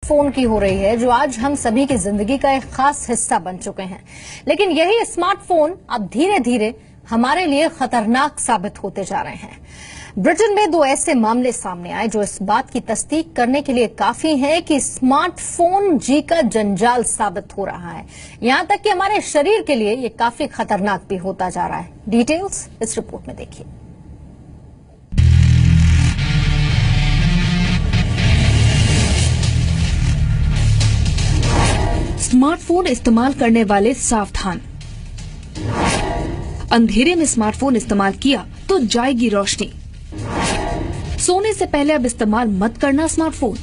Smartphone की हो रही है, जो आज हम सभी की जिंदगी का एक खास हिस्सा बन चुके हैं। लेकिन यही स्मार्टफोन अब धीरे धीरे हमारे लिए खतरनाक साबित होते जा रहे हैं। ब्रिटेन में 2 ऐसे मामले सामने आए जो इस बात की तस्दीक करने के लिए काफी हैं कि स्मार्टफोन जी का जंजाल साबित हो रहा है। यहां तक कि हमारे शरीर के लिए ये काफी खतरनाक भी होता जा रहा है। डिटेल्स इस रिपोर्ट में देखिए। स्मार्टफोन इस्तेमाल करने वाले सावधान। अंधेरे में स्मार्टफोन इस्तेमाल किया तो जाएगी रोशनी। सोने से पहले अब इस्तेमाल मत करना स्मार्टफोन।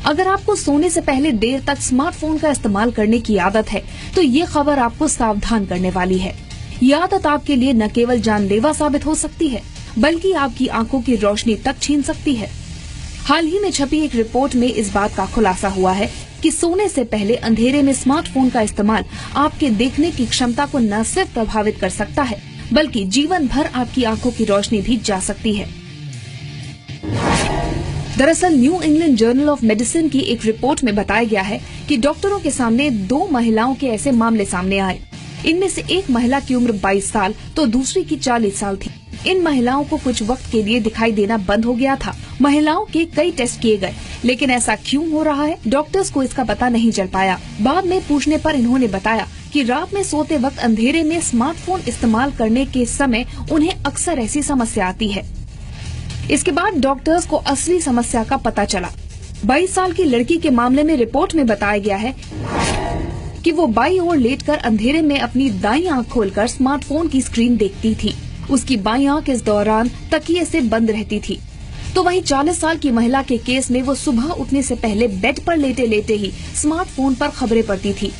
अगर आपको सोने से पहले देर तक स्मार्टफोन का इस्तेमाल करने की आदत है तो ये खबर आपको सावधान करने वाली है। ये आदत आपके लिए न केवल जानलेवा साबित हो सकती है बल्कि आपकी आंखों की रोशनी तक छीन सकती है। हाल ही में छपी एक रिपोर्ट में इस बात का खुलासा हुआ है कि सोने से पहले अंधेरे में स्मार्टफोन का इस्तेमाल आपके देखने की क्षमता को न सिर्फ प्रभावित कर सकता है बल्कि जीवन भर आपकी आंखों की रोशनी भी जा सकती है। दरअसल new England journal of medicine की एक रिपोर्ट में बताया गया है कि डॉक्टरों के सामने 2 महिलाओं के ऐसे मामले सामने आए। इनमें से एक महिला की उम्र 22 साल तो दूसरी की 40 साल थी। इन महिलाओं को कुछ वक्त के लिए दिखाई देना बंद हो गया था। महिलाओं के कई टेस्ट किए गए, लेकिन ऐसा क्यों हो रहा है, डॉक्टर्स को इसका पता नहीं चल पाया। बाद में पूछने पर इन्होंने बताया कि रात में सोते वक्त अंधेरे में स्मार्टफोन इस्तेमाल करने के समय उन्हें अक्सर ऐसी समस्या आती है। इसके बाद डॉक्टर्स को असली समस्या का पता चला। 22 साल की लड़की के मामले में रिपोर्ट में बताया गया है कि वो बाईं ओर लेटकर अंधेरे में अपनी दाईं आंख खोलकर स्मार्टफोन की स्क्रीन देखती थी। उसकी बाईं आंख इस दौरान तकिए से बंद रहती थी। तो वहीं 40 साल की महिला के केस में वो सुबह उठने से पहले बेड पर लेटे लेटे ही स्मार्टफोन पर खबरें पढ़ती थी।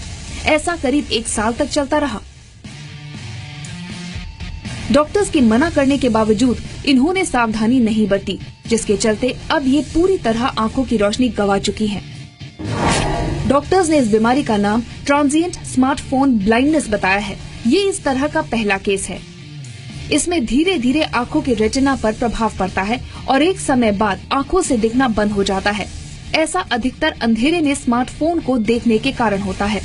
ऐसा करीब 1 साल तक चलता रहा। डॉक्टर्स के मना करने के बावजूद इन्होंने सावधानी नहीं बरती, जिसके चलते अब ये पूरी तरह आंखों की रोशनी गंवा चुकी हैं। डॉक्टर्स ने इस बीमारी का नाम ट्रांजिएंट स्मार्टफोन ब्लाइंडनेस बताया है। ये इस तरह का पहला केस है। इसमें धीरे धीरे आंखों के रेटिना पर प्रभाव पड़ता है और एक समय बाद आंखों से दिखना बंद हो जाता है। ऐसा अधिकतर अंधेरे में स्मार्टफोन को देखने के कारण होता है।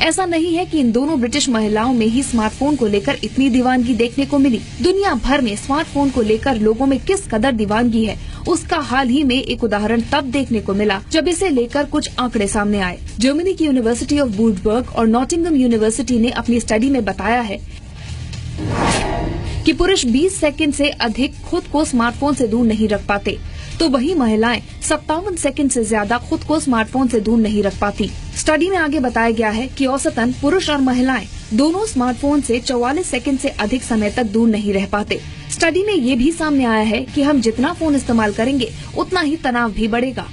ऐसा नहीं है कि इन दोनों ब्रिटिश महिलाओं में ही स्मार्टफोन को लेकर इतनी दीवानगी देखने को मिली। दुनिया भर में स्मार्टफोन को लेकर लोगों में किस कदर दीवानगी है, उसका हाल ही में एक उदाहरण तब देखने को मिला जब इसे लेकर कुछ आंकड़े सामने आए। जर्मनी की यूनिवर्सिटी ऑफ वुर्जबर्ग और नॉटिंघम यूनिवर्सिटी ने अपनी स्टडी में बताया है कि पुरुष 20 सेकंड से अधिक खुद को स्मार्टफोन से दूर नहीं रख पाते, तो वही महिलाएं 57 सेकंड से ज्यादा खुद को स्मार्टफोन से दूर नहीं रख पाती। स्टडी में आगे बताया गया है कि औसतन पुरुष और महिलाएं दोनों स्मार्टफोन से 44 सेकंड से अधिक समय तक दूर नहीं रह पाते। स्टडी में ये भी सामने आया है कि हम जितना फोन इस्तेमाल करेंगे उतना ही तनाव भी बढ़ेगा।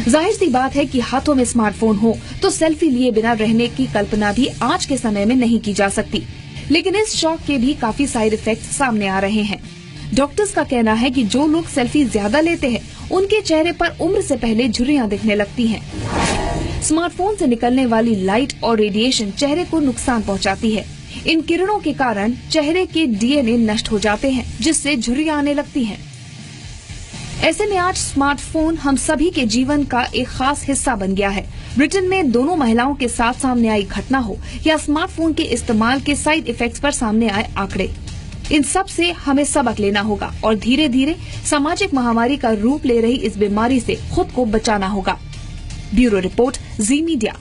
जाहिर सी बात है कि हाथों में स्मार्टफोन हो तो सेल्फी लिए बिना रहने की कल्पना भी आज के समय में नहीं की जा सकती। लेकिन इस शौक के भी काफी साइड इफेक्ट्स सामने आ रहे हैं। डॉक्टर्स का कहना है कि जो लोग सेल्फी ज्यादा लेते हैं उनके चेहरे पर उम्र से पहले झुर्रियां दिखने लगती हैं। स्मार्टफोन से निकलने वाली लाइट और रेडिएशन चेहरे को नुकसान पहुंचाती है। इन किरणों के कारण चेहरे के डीएनए नष्ट हो जाते हैं, जिससे झुर्रियां आने लगती हैं। ऐसे में आज स्मार्टफोन हम सभी के जीवन का एक खास हिस्सा बन गया है। ब्रिटेन में दोनों महिलाओं के साथ सामने आई घटना हो या स्मार्टफोन के इस्तेमाल के साइड इफेक्ट्स पर सामने आए आंकड़े, इन सब से हमें सबक लेना होगा और धीरे धीरे सामाजिक महामारी का रूप ले रही इस बीमारी से खुद को बचाना होगा। ब्यूरो रिपोर्ट, जी मीडिया।